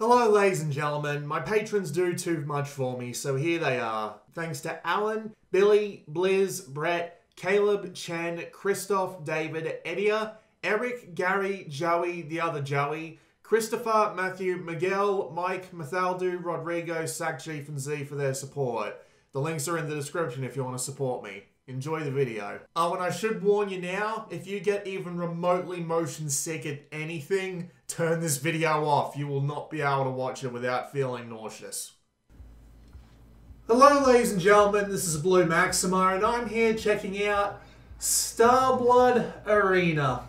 Hello ladies and gentlemen, my patrons do too much for me, so here they are. Thanks to Alan, Billy, Blizz, Brett, Caleb, Chen, Christoph, David, Edia, Eric, Gary, Joey, the other Joey, Christopher, Matthew, Miguel, Mike, Mathaldu, Rodrigo, Sagchief, and Z for their support. The links are in the description if you want to support me. Enjoy the video. Oh, and I should warn you now, if you get even remotely motion sick at anything, turn this video off. You will not be able to watch it without feeling nauseous. Hello ladies and gentlemen, this is Blue Maximo, and I'm here checking out Starblood Arena.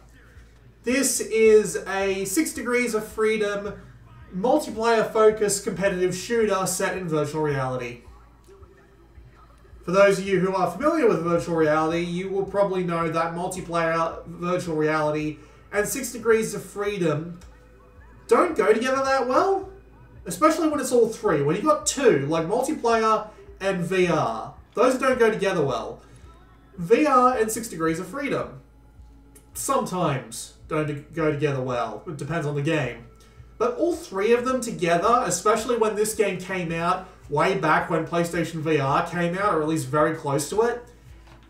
This is a 6 Degrees of Freedom, multiplayer-focused competitive shooter set in virtual reality. For those of you who are familiar with virtual reality, you will probably know that multiplayer virtual reality and 6 Degrees of Freedom don't go together that well. Especially when it's all three. When you've got two, like multiplayer and VR, those don't go together well. VR and 6 Degrees of Freedom sometimes don't go together well. It depends on the game. But all three of them together, especially when this game came out, way back when PlayStation VR came out, or at least very close to it,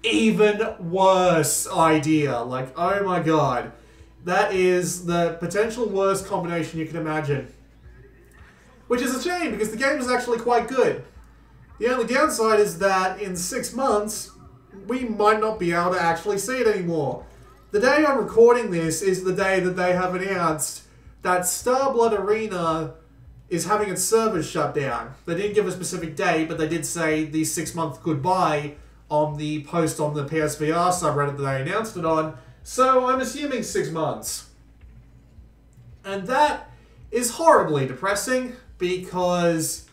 even worse idea. Like, oh my god. That is the potential worst combination you can imagine. Which is a shame, because the game is actually quite good. The only downside is that in 6 months, we might not be able to actually see it anymore. The day I'm recording this is the day that they have announced that Starblood Arena is having its servers shut down. They didn't give a specific date, but they did say the 6-month goodbye on the post on the PSVR subreddit that they announced it on. So I'm assuming 6 months. And that is horribly depressing because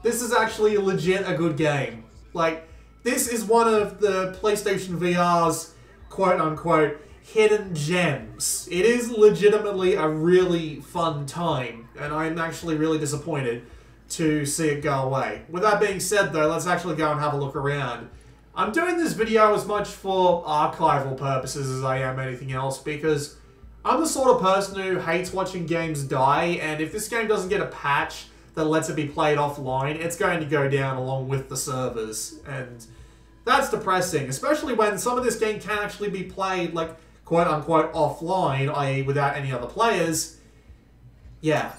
this is actually legit a good game. Like, this is one of the PlayStation VR's quote-unquote hidden gems. It is legitimately a really fun time, and I'm actually really disappointed to see it go away. With that being said though, let's actually go and have a look around. I'm doing this video as much for archival purposes as I am anything else, because I'm the sort of person who hates watching games die, and if this game doesn't get a patch that lets it be played offline, it's going to go down along with the servers, and that's depressing, especially when some of this game can actually be played, like, quote-unquote offline, i.e. without any other players. Yeah.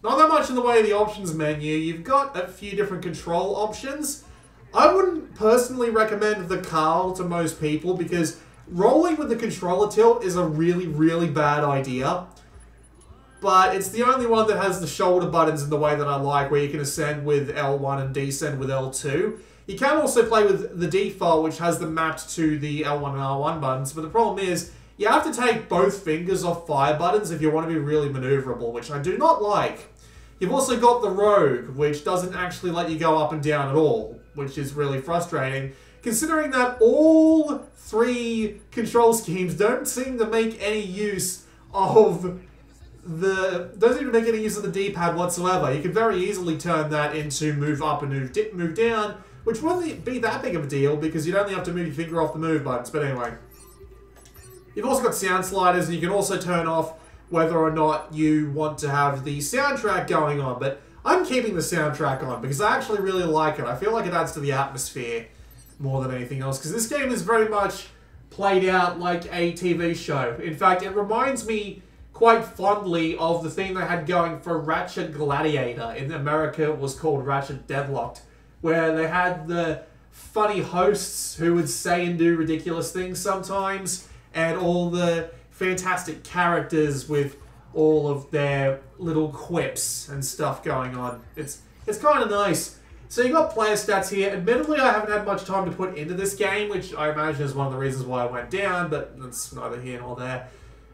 Not that much in the way of the options menu. You've got a few different control options. I wouldn't personally recommend the Carl to most people because rolling with the controller tilt is a really, really bad idea. But it's the only one that has the shoulder buttons in the way that I like, where you can ascend with L1 and descend with L2. You can also play with the default, which has them mapped to the L1 and R1 buttons, but the problem is, you have to take both fingers off fire buttons if you want to be really maneuverable, which I do not like. You've also got the Rogue, which doesn't actually let you go up and down at all, which is really frustrating, considering that all three control schemes don't seem to make any use of the D-pad whatsoever. You could very easily turn that into move up and move down, which wouldn't be that big of a deal because you'd only have to move your finger off the move buttons. But anyway, you've also got sound sliders, and you can also turn off whether or not you want to have the soundtrack going on. But I'm keeping the soundtrack on because I actually really like it. I feel like it adds to the atmosphere more than anything else, because this game is very much played out like a TV show. In fact, it reminds me quite fondly of the thing they had going for Ratchet Gladiator. In America, it was called Ratchet Deadlocked, where they had the funny hosts who would say and do ridiculous things sometimes, and all the fantastic characters with all of their little quips and stuff going on. It's kind of nice. So you've got player stats here. Admittedly, I haven't had much time to put into this game, which I imagine is one of the reasons why I went down, but that's neither here nor there.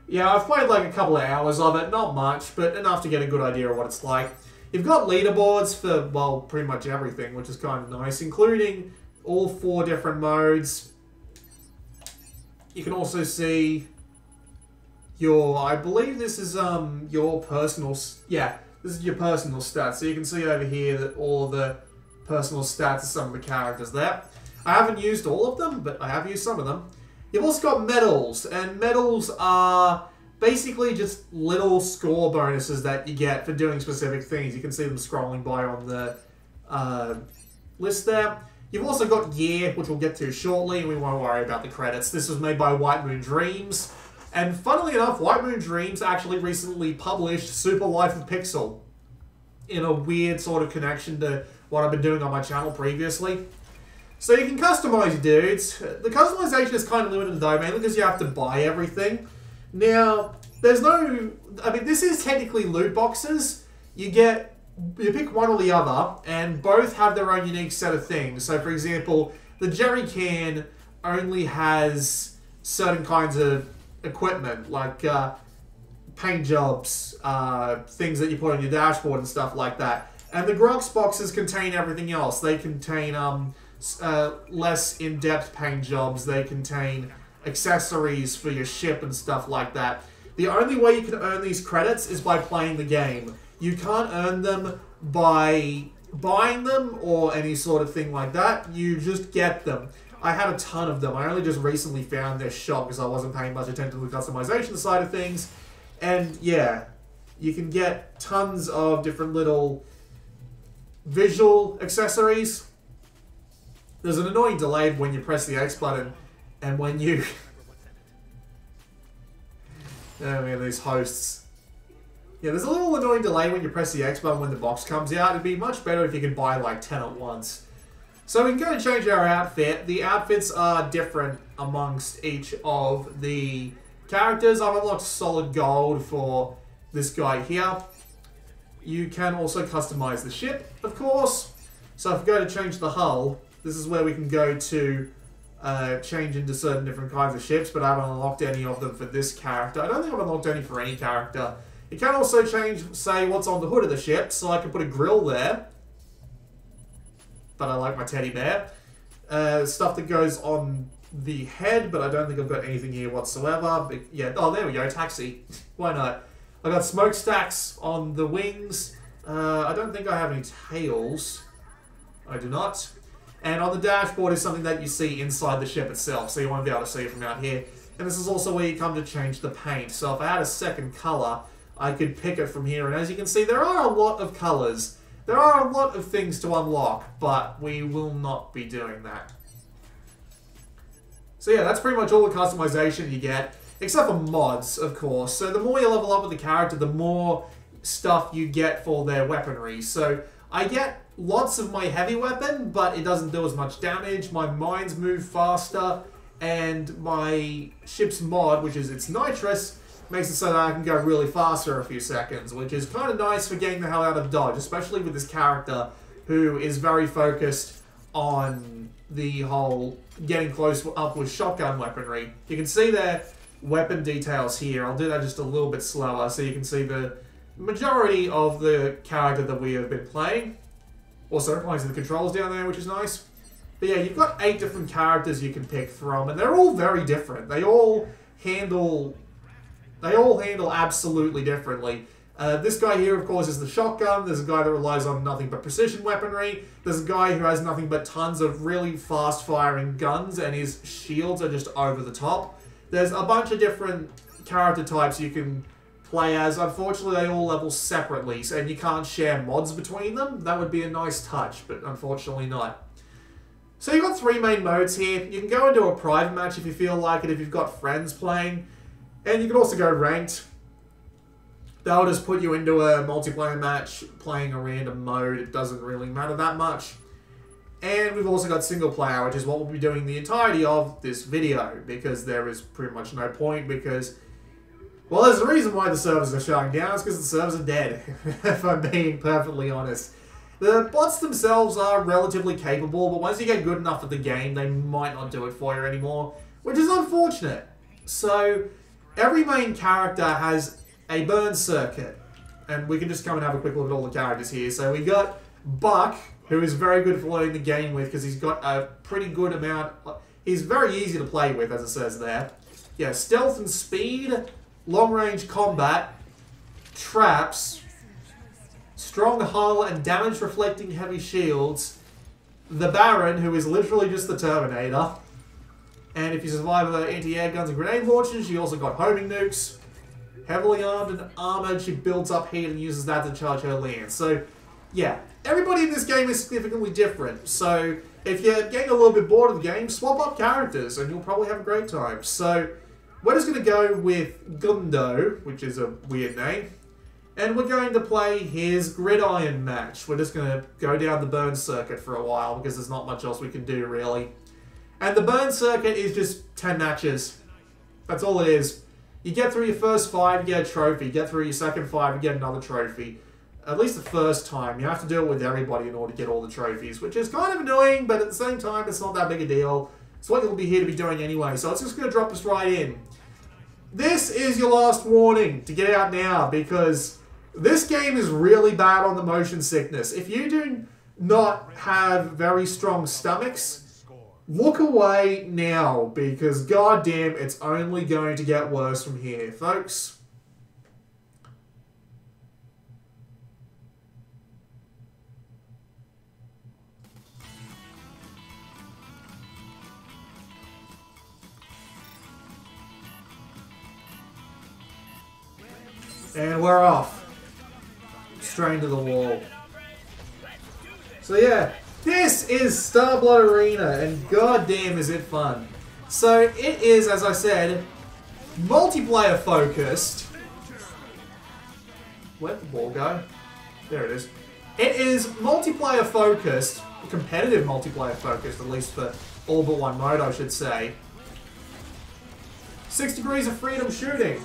Yeah, I've played like a couple of hours of it, not much, but enough to get a good idea of what it's like. You've got leaderboards for, well, pretty much everything, which is kind of nice, including all 4 different modes. You can also see your, I believe this is your personal, yeah, this is your personal stats. So you can see over here that all of the personal stats of some of the characters there. I haven't used all of them, but I have used some of them. You've also got medals, and medals are basically just little score bonuses that you get for doing specific things. You can see them scrolling by on the list there. You've also got gear, which we'll get to shortly, and we won't worry about the credits. This was made by White Moon Dreams. And funnily enough, White Moon Dreams actually recently published Super Life of Pixel in a weird sort of connection to what I've been doing on my channel previously. So you can customize your dudes. The customization is kind of limited though, mainly because you have to buy everything. Now, there's no... I mean, this is technically loot boxes. You pick one or the other, and both have their own unique set of things. So, for example, the jerry can only has certain kinds of equipment, like paint jobs, things that you put on your dashboard and stuff like that. And the Grox boxes contain everything else. They contain less in-depth paint jobs. They contain accessories for your ship and stuff like that. The only way you can earn these credits is by playing the game. You can't earn them by buying them or any sort of thing like that. You just get them. I had a ton of them. I only just recently found this shop because I wasn't paying much attention to the customization side of things. And yeah, you can get tons of different little visual accessories. There's an annoying delay when you press the X button and when you... I mean, these hosts. Yeah, there's a little annoying delay when you press the X button when the box comes out. It'd be much better if you could buy like 10 at once. So we can go and change our outfit. The outfits are different amongst each of the characters. I've unlocked solid gold for this guy here. You can also customize the ship, of course. So if we go to change the hull, this is where we can go to change into certain different kinds of ships, but I haven't unlocked any of them for this character. I don't think I've unlocked any for any character. You can also change, say, what's on the hood of the ship, so I can put a grill there. But I like my teddy bear. Stuff that goes on the head, but I don't think I've got anything here whatsoever. But yeah, oh, there we go, taxi. Why not? I got smokestacks on the wings. I don't think I have any tails. I do not. And on the dashboard is something that you see inside the ship itself, so you won't be able to see it from out here. And this is also where you come to change the paint. So if I had a second color, I could pick it from here. And as you can see, there are a lot of colors. There are a lot of things to unlock, but we will not be doing that. So yeah, that's pretty much all the customization you get, except for mods, of course. So the more you level up with the character, the more stuff you get for their weaponry. So I get lots of my heavy weapon, but it doesn't do as much damage. My mines move faster, and my ship's mod, which is its nitrous, makes it so that I can go really fast for a few seconds, which is kind of nice for getting the hell out of dodge, especially with this character who is very focused on the whole getting close up with shotgun weaponry. You can see their weapon details here. I'll do that just a little bit slower so you can see the majority of the character that we have been playing. Also, applies to the controls down there, which is nice. But yeah, you've got 8 different characters you can pick from, and they're all very different. They all handle absolutely differently. This guy here, of course, is the shotgun. There's a guy that relies on nothing but precision weaponry. There's a guy who has nothing but tons of really fast-firing guns, and his shields are just over the top. There's a bunch of different character types you can play as. Unfortunately, they all level separately, and you can't share mods between them. That would be a nice touch, but unfortunately not. So you've got 3 main modes here. You can go into a private match if you feel like it, if you've got friends playing. And you can also go ranked. That'll just put you into a multiplayer match playing a random mode. It doesn't really matter that much. And we've also got single player, which is what we'll be doing the entirety of this video, because there is pretty much no point, because, well, there's a reason why the servers are shutting down. It's because the servers are dead, if I'm being perfectly honest. The bots themselves are relatively capable, but once you get good enough at the game, they might not do it for you anymore, which is unfortunate. So every main character has a burn circuit, and we can just come and have a quick look at all the characters here. So we got Buck, who is very good for learning the game with, because he's got a pretty good amount. He's very easy to play with, as it says there. Yeah, stealth and speed, long-range combat, traps, strong hull and damage-reflecting heavy shields, the Baron, who is literally just the Terminator, and if you survive the anti-air guns and grenade launchers, you also got homing nukes, heavily armed and armored. She builds up heat and uses that to charge her lance. So, yeah, everybody in this game is significantly different. So, if you're getting a little bit bored of the game, swap up characters and you'll probably have a great time. So, we're just going to go with Gundo, which is a weird name. And we're going to play his Gridiron match. We're just going to go down the burn circuit for a while because there's not much else we can do, really. And the burn circuit is just 10 matches. That's all it is. You get through your first 5, you get a trophy. You get through your second 5, you get another trophy. At least the first time. You have to do it with everybody in order to get all the trophies, which is kind of annoying, but at the same time, it's not that big a deal. It's what you'll be here to be doing anyway, so it's just going to drop us right in. This is your last warning to get out now, because this game is really bad on the motion sickness. If you do not have very strong stomachs, look away now, because goddamn, it's only going to get worse from here, folks. And we're off. Straight into the wall. So yeah, this is Starblood Arena, and goddamn is it fun. So it is, as I said, multiplayer focused. Where'd the ball go? There it is. It is multiplayer focused, competitive multiplayer focused, at least for all but one mode, I should say. 6 degrees of freedom shooting.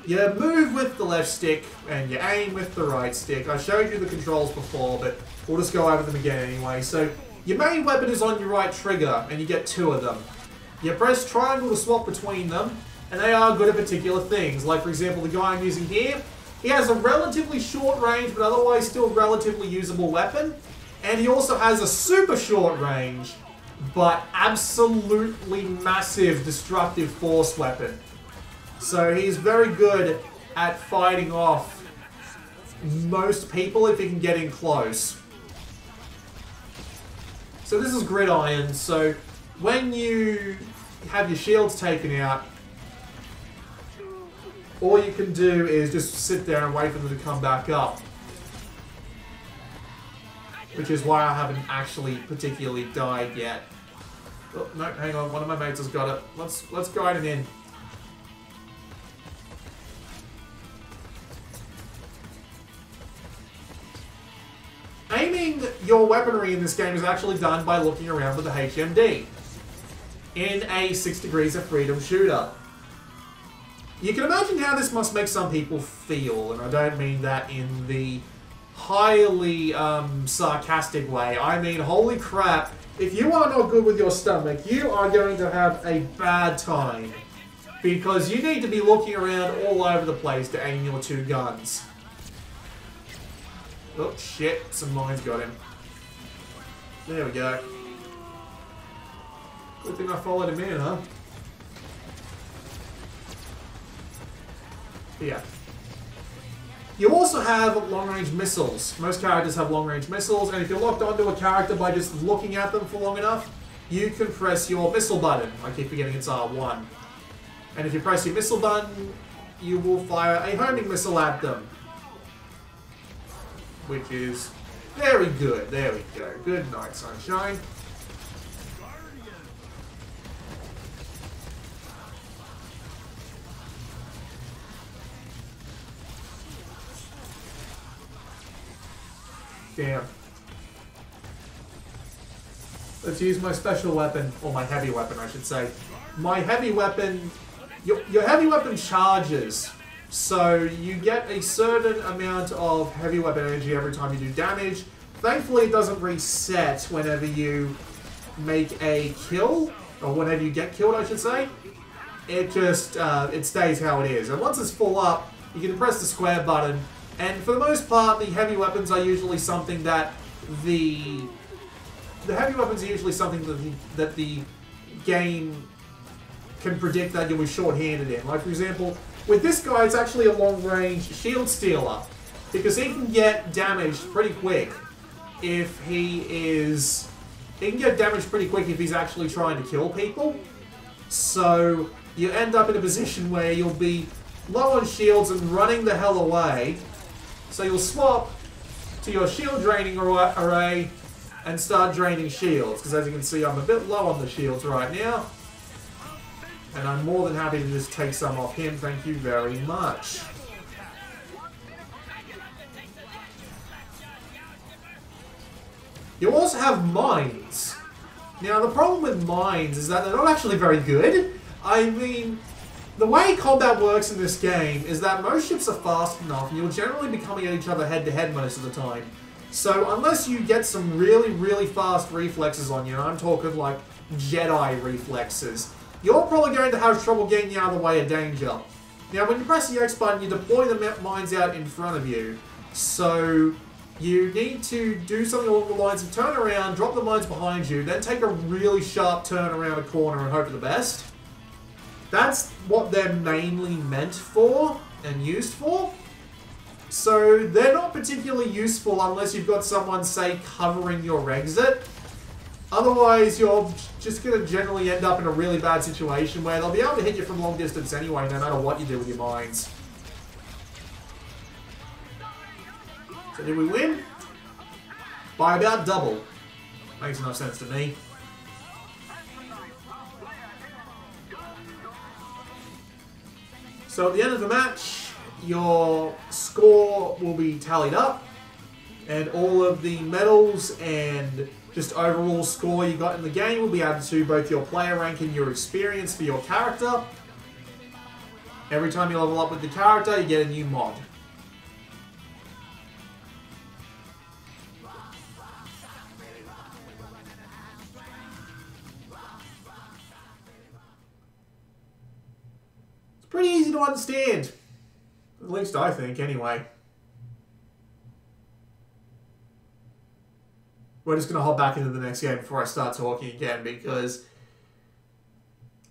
You move with the left stick, and you aim with the right stick. I showed you the controls before, but we'll just go over them again anyway. So, your main weapon is on your right trigger, and you get 2 of them. You press triangle to swap between them, and they are good at particular things. Like, for example, the guy I'm using here, he has a relatively short range, but otherwise still relatively usable weapon. And he also has a super short range, but absolutely massive destructive force weapon. So he's very good at fighting off most people if he can get in close. So this is Gridiron, so when you have your shields taken out, all you can do is just sit there and wait for them to come back up. Which is why I haven't actually particularly died yet. Oh, no, hang on, one of my mates has got it. Let's guide him in. Aiming your weaponry in this game is actually done by looking around with the HMD in a 6 degrees of freedom shooter. You can imagine how this must make some people feel, and I don't mean that in the highly sarcastic way. I mean, holy crap, if you are not good with your stomach, you are going to have a bad time, because you need to be looking around all over the place to aim your 2 guns. Oh, shit. Some mines got him. There we go. Good thing I followed him in, huh? But yeah. You also have long-range missiles. Most characters have long-range missiles, and if you're locked onto a character by just looking at them for long enough, you can press your missile button. I keep forgetting it's R1. And if you press your missile button, you will fire a homing missile at them. Which is very good. There we go. Good night, sunshine. Damn. Let's use my special weapon, or my heavy weapon, I should say. My heavy weapon... Your heavy weapon charges. So you get a certain amount of heavy weapon energy every time you do damage. Thankfully, it doesn't reset whenever you make a kill, or whenever you get killed, I should say. It just, it stays how it is. And once it's full up, you can press the square button. And for the most part, the heavy weapons are usually something that the heavy weapons are usually something that the game can predict that you'll be short-handed in. Like, for example, with this guy, it's actually a long-range shield stealer, because he can get damaged pretty quick if he is... He can get damaged pretty quick if he's actually trying to kill people. So, you end up in a position where you'll be low on shields and running the hell away. So you'll swap to your shield draining array and start draining shields. Because as you can see, I'm a bit low on the shields right now. And I'm more than happy to just take some off him. Thank you very much. You also have mines. Now, the problem with mines is that they're not actually very good. I mean, the way combat works in this game is that most ships are fast enough and you'll generally be coming at each other head-to-head most of the time. So, unless you get some really, really fast reflexes on you, and I'm talking like Jedi reflexes, you're probably going to have trouble getting out of the way of danger. Now, when you press the X button, you deploy the mines out in front of you. So, you need to do something along the lines of turn around, drop the mines behind you, then take a really sharp turn around a corner and hope for the best. That's what they're mainly meant for and used for. So they're not particularly useful unless you've got someone, say, covering your exit. Otherwise, you're just going to generally end up in a really bad situation where they'll be able to hit you from long distance anyway, no matter what you do with your mines. So did we win? By about double. Makes enough sense to me. So at the end of the match, your score will be tallied up, and all of the medals and just overall score you got in the game will be added to both your player rank and your experience for your character. Every time you level up with the character, you get a new mod. Pretty easy to understand. At least I think, anyway. We're just going to hop back into the next game before I start talking again, because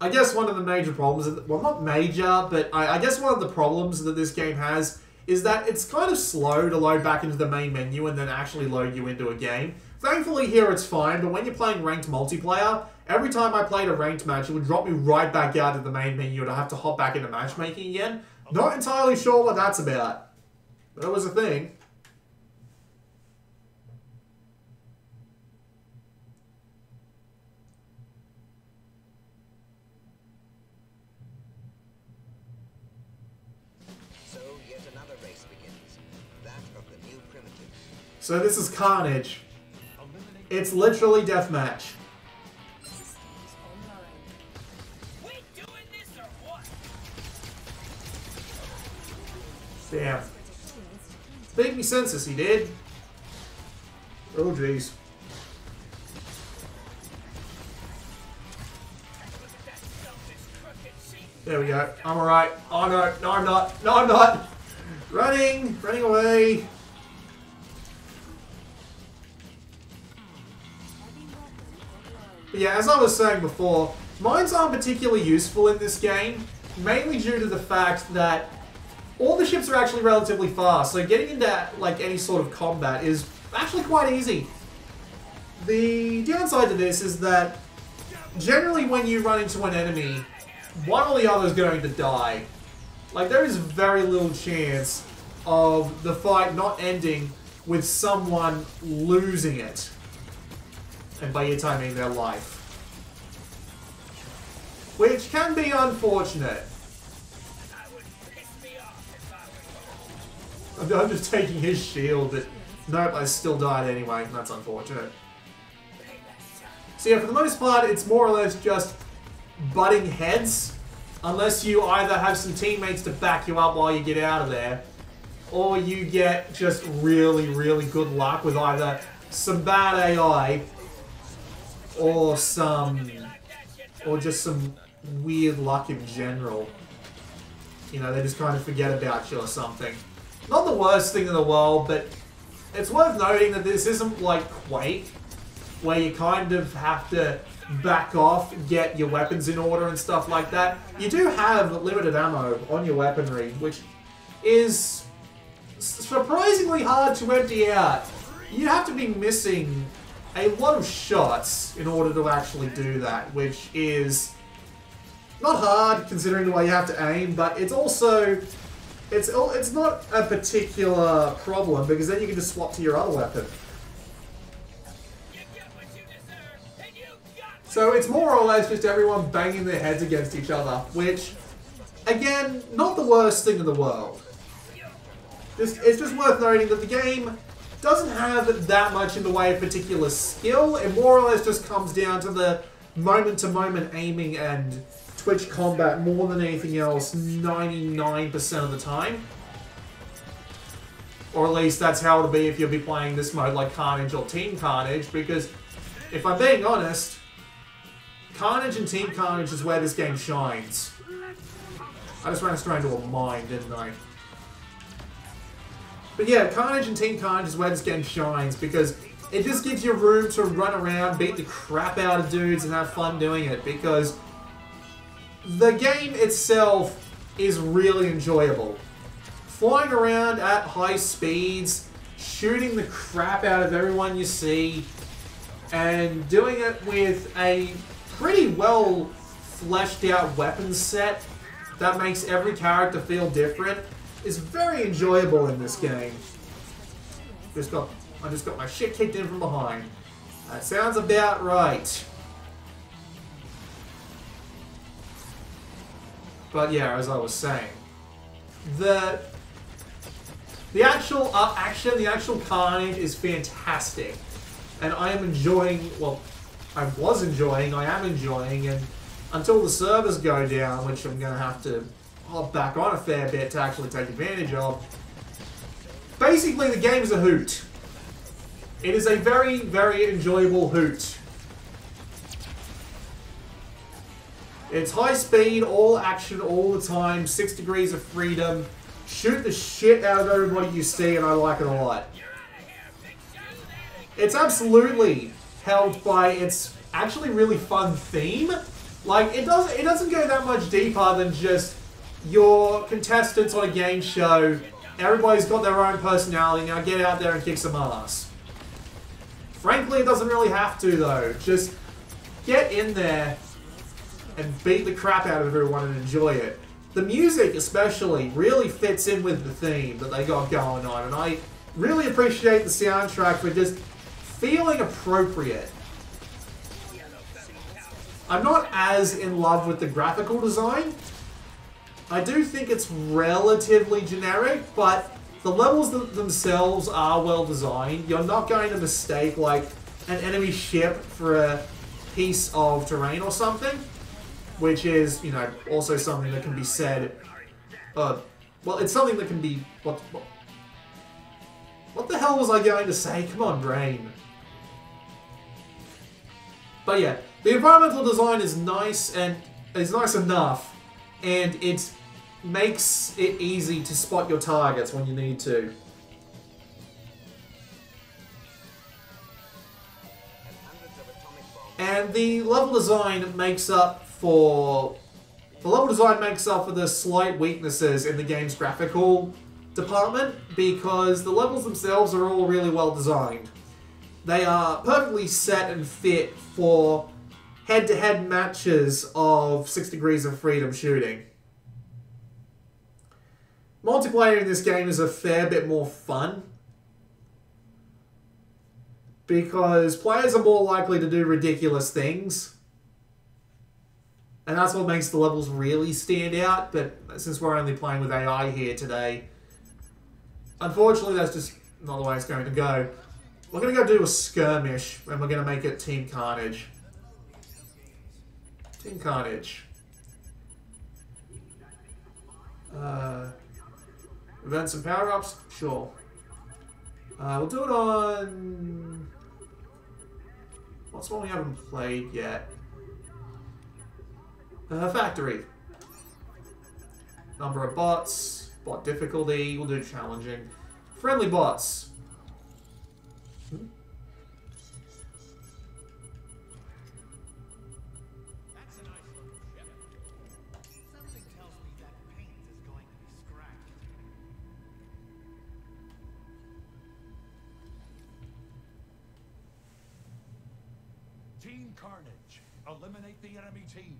I guess one of the major problems, well, not major, but I guess one of the problems that this game has is that it's kind of slow to load back into the main menu and then actually load you into a game. Thankfully here it's fine, but when you're playing ranked multiplayer, every time I played a ranked match, it would drop me right back out of the main menu and I'd have to hop back into matchmaking again. Not entirely sure what that's about, but it was a thing. So yet another race begins, that of the new primitives. So this is Carnage. It's literally deathmatch. Damn. Beat me census, he did. Oh, jeez. There we go. I'm alright. Oh, no. No, I'm not. No, I'm not. Running. Running away. But yeah, as I was saying before, mines aren't particularly useful in this game, mainly due to the fact that all the ships are actually relatively fast, so getting into like any sort of combat is actually quite easy. The downside to this is that generally when you run into an enemy, one or the other is going to die. Like, there is very little chance of the fight not ending with someone losing it. And by it I mean their life. Which can be unfortunate. I'm just taking his shield, but nope, I still died anyway. That's unfortunate. So yeah, for the most part, it's more or less just butting heads. Unless you either have some teammates to back you up while you get out of there, or you get just really, really good luck with either some bad AI or just some weird luck in general. You know, they just kind of forget about you or something. Not the worst thing in the world, but it's worth noting that this isn't like Quake, where you kind of have to back off, get your weapons in order and stuff like that. You do have limited ammo on your weaponry, which is surprisingly hard to empty out. You have to be missing a lot of shots in order to actually do that, which is not hard considering the way you have to aim, but it's also it's not a particular problem because then you can just swap to your other weapon. So it's more or less just everyone banging their heads against each other, which, again, not the worst thing in the world. It's just worth noting that the game doesn't have that much in the way of particular skill. It more or less just comes down to the moment-to-moment aiming and twitch combat more than anything else 99% of the time. Or at least that's how it'll be if you'll be playing this mode like Carnage or Team Carnage, because if I'm being honest, Carnage and Team Carnage is where this game shines. I just ran straight into a mine, didn't I? But yeah, Carnage and Team Carnage is where this game shines because it just gives you room to run around, beat the crap out of dudes, and have fun doing it because the game itself is really enjoyable. Flying around at high speeds, shooting the crap out of everyone you see, and doing it with a pretty well fleshed out weapon set that makes every character feel different is very enjoyable in this game. I just got my shit kicked in from behind. That sounds about right. But yeah, as I was saying, the actual action, the actual carnage is fantastic. And I am enjoying, well, I am enjoying, and until the servers go down, which I'm going to have to hop back on a fair bit to actually take advantage of, basically the game is a hoot. It is a very, very enjoyable hoot. It's high speed, all action, all the time, 6 degrees of freedom, shoot the shit out of everybody you see, and I like it a lot. It's absolutely helped by its actually really fun theme. Like, it doesn't go that much deeper than just your contestants on a game show. Everybody's got their own personality, now get out there and kick some ass. Frankly, it doesn't really have to, though. Just get in there and beat the crap out of everyone and enjoy it. The music, especially, really fits in with the theme that they got going on, and I really appreciate the soundtrack for just feeling appropriate. I'm not as in love with the graphical design. I do think it's relatively generic, but the levels themselves are well designed. You're not going to mistake like an enemy ship for a piece of terrain or something, which is, you know, also something that can be said. Well, it's something that can be. What the hell was I going to say? Come on, brain. But yeah, the environmental design is nice and is nice enough, and it makes it easy to spot your targets when you need to. And the level design makes up for the slight weaknesses in the game's graphical department because the levels themselves are all really well designed. They are perfectly set and fit for head-to-head matches of 6 degrees of freedom shooting. Multiplayer in this game is a fair bit more fun because players are more likely to do ridiculous things. And that's what makes the levels really stand out, but since we're only playing with AI here today, unfortunately that's just not the way it's going to go. We're going to go do a skirmish, and we're going to make it Team Carnage. Team Carnage. Events and power-ups? Sure. We'll do it on... What's one we haven't played yet? Factory. Number of bots. Bot difficulty. We'll do challenging. Friendly bots. Team Carnage, eliminate the enemy team.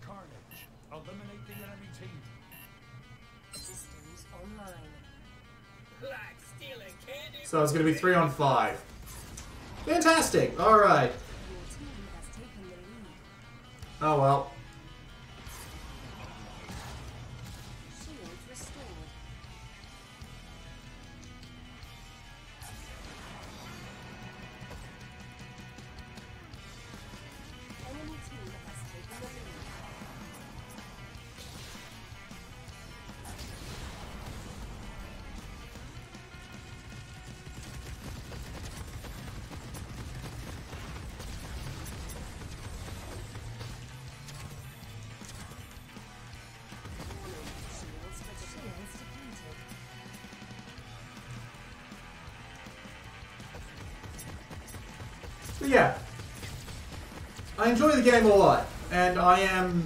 carnage. Eliminate the enemy team. Systems online. Like stealing candy. So it's going to be 3 on 5. Fantastic. All right. Your team has taken the lead. Oh well. Shield restored. Enemy team has taken the lead. Shields depleted. But yeah. I enjoy the game a lot, and I am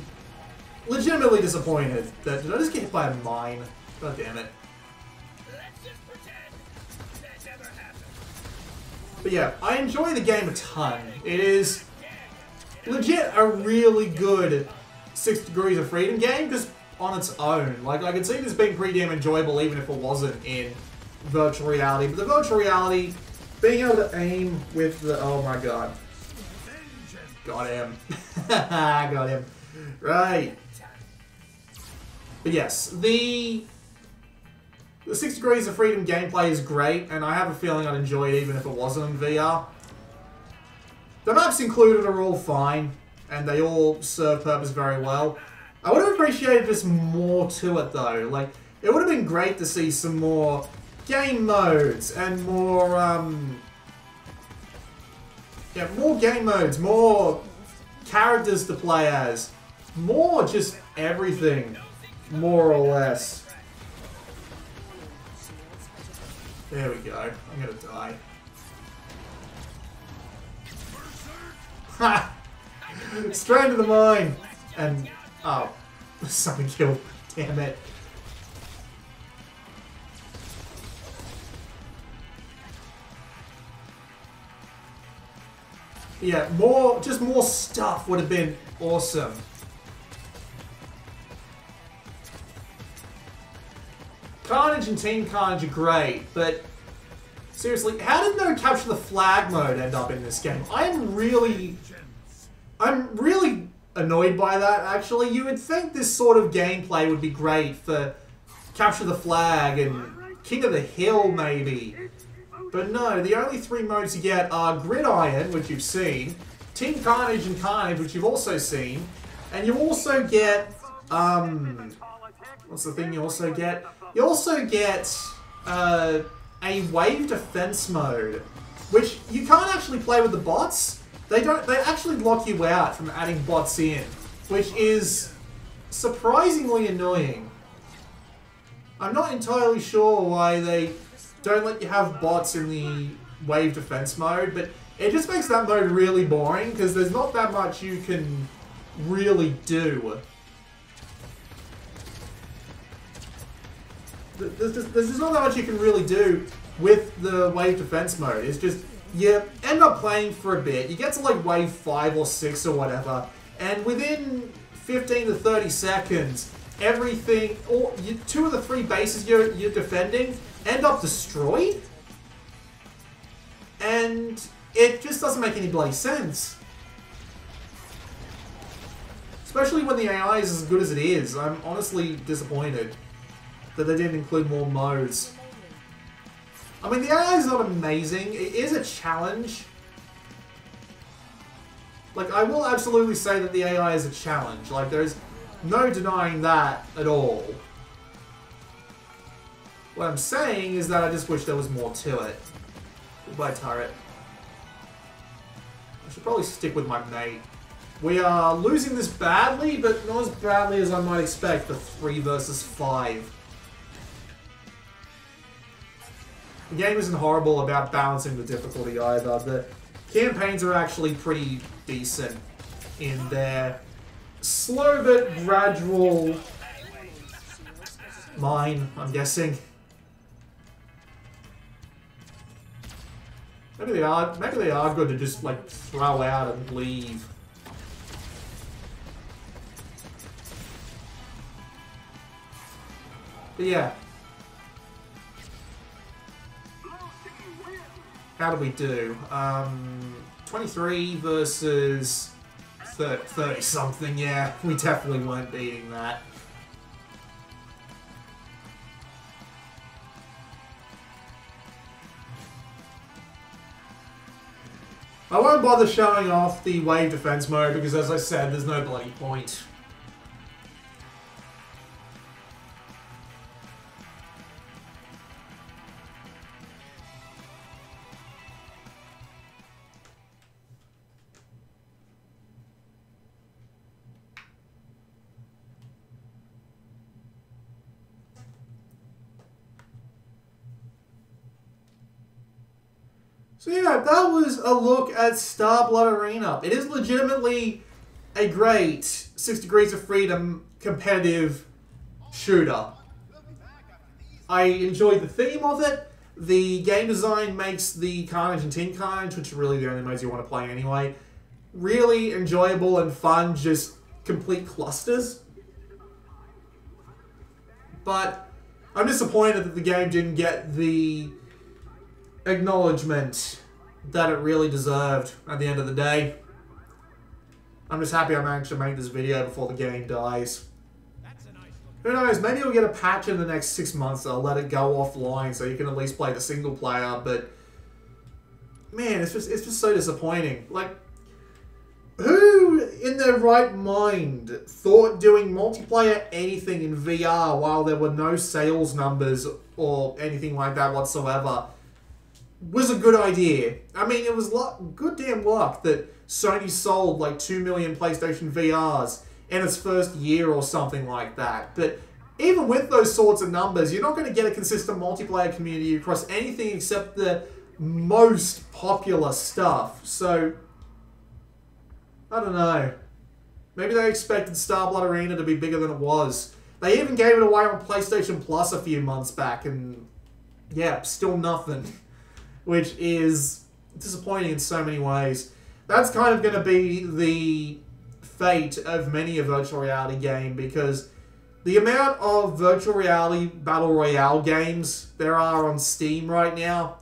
legitimately disappointed that... Did I just get hit by a mine? God damn it. Let's just pretend that never happened. But yeah, I enjoy the game a ton. It is legit a really good 6 Degrees of Freedom game, just on its own. Like, I could see this being pretty damn enjoyable even if it wasn't in virtual reality. But the virtual reality, being able to aim with the... Oh my god. Got him. Got him. Right. But yes, the 6 Degrees of Freedom gameplay is great, and I have a feeling I'd enjoy it even if it wasn't in VR. The maps included are all fine, and they all serve purpose very well. I would have appreciated just more to it though. Like, it would have been great to see some more game modes and more, yeah, more game modes, more characters to play as, more just everything, more or less. There we go. I'm gonna die. Ha! Straight into the mine! And, oh, something killed. Damn it. Yeah, just more stuff would have been awesome. Carnage and Team Carnage are great, but seriously, how did no capture the flag mode end up in this game? I'm really annoyed by that, actually. You would think this sort of gameplay would be great for capture the flag and King of the Hill, maybe. But no, the only 3 modes you get are Gridiron, which you've seen, Team Carnage and Carnage, which you've also seen, and you also get, what's the thing you also get? You also get, a wave defense mode, which you can't actually play with the bots. They actually lock you out from adding bots in, which is surprisingly annoying. I'm not entirely sure why they don't let you have bots in the wave defense mode, but it just makes that mode really boring because there's not that much you can really do. There's just not that much you can really do with the wave defense mode. It's just, you end up playing for a bit, you get to like wave 5 or 6 or whatever, and within 15 to 30 seconds, everything, or 2 of the 3 bases you're defending end up destroyed, and it just doesn't make any bloody sense. Especially when the AI is as good as it is. I'm honestly disappointed that they didn't include more modes. I mean, the AI is not amazing. It is a challenge. Like, I will absolutely say that the AI is a challenge. Like, there's no denying that at all. What I'm saying is that I just wish there was more to it. Goodbye, turret. I should probably stick with my mate. We are losing this badly, but not as badly as I might expect for 3 versus 5. The game isn't horrible about balancing the difficulty either. The campaigns are actually pretty decent in their slow but gradual mine, I'm guessing. Maybe they are good to just like throw out and leave. But yeah. How do we do? 23 versus 30 something. Yeah, we definitely weren't beating that. I won't bother showing off the wave defense mode because, as I said, there's no bloody point. So yeah, that was a look at Starblood Arena. It is legitimately a great 6 Degrees of Freedom competitive shooter. I enjoyed the theme of it. The game design makes the Carnage and Team Carnage, which are really the only modes you want to play anyway, really enjoyable and fun, just complete clusters. But I'm disappointed that the game didn't get the acknowledgement that it really deserved at the end of the day. I'm just happy I managed to make this video before the game dies. Who knows, maybe we'll get a patch in the next 6 months that'll let it go offline so you can at least play the single player, but man, it's just so disappointing. Like, who in their right mind thought doing multiplayer anything in VR while there were no sales numbers or anything like that whatsoever was a good idea? I mean, it was good damn luck that Sony sold like 2 million PlayStation VRs in its first year or something like that. But even with those sorts of numbers, you're not going to get a consistent multiplayer community across anything except the most popular stuff. So, I don't know. Maybe they expected Starblood Arena to be bigger than it was. They even gave it away on PlayStation Plus a few months back, and yeah, still nothing. Which is disappointing in so many ways. That's kind of going to be the fate of many a virtual reality game, because the amount of virtual reality battle royale games there are on Steam right now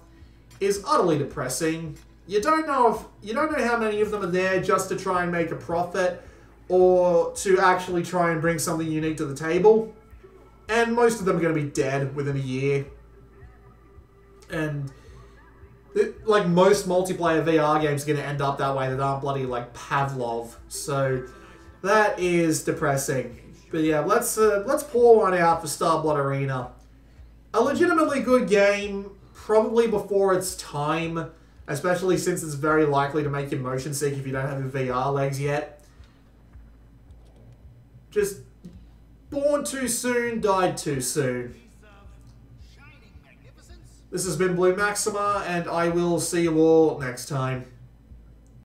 is utterly depressing. You don't know how many of them are there just to try and make a profit or to actually try and bring something unique to the table. And most of them are going to be dead within a year. And like most multiplayer VR games are going to end up that way that aren't bloody like Pavlov. So that is depressing. But yeah, let's pour one out for Starblood Arena. A legitimately good game, probably before its time, especially since it's very likely to make you motion sick if you don't have your VR legs yet. Just born too soon, died too soon. This has been Blue Maxima, and I will see you all next time.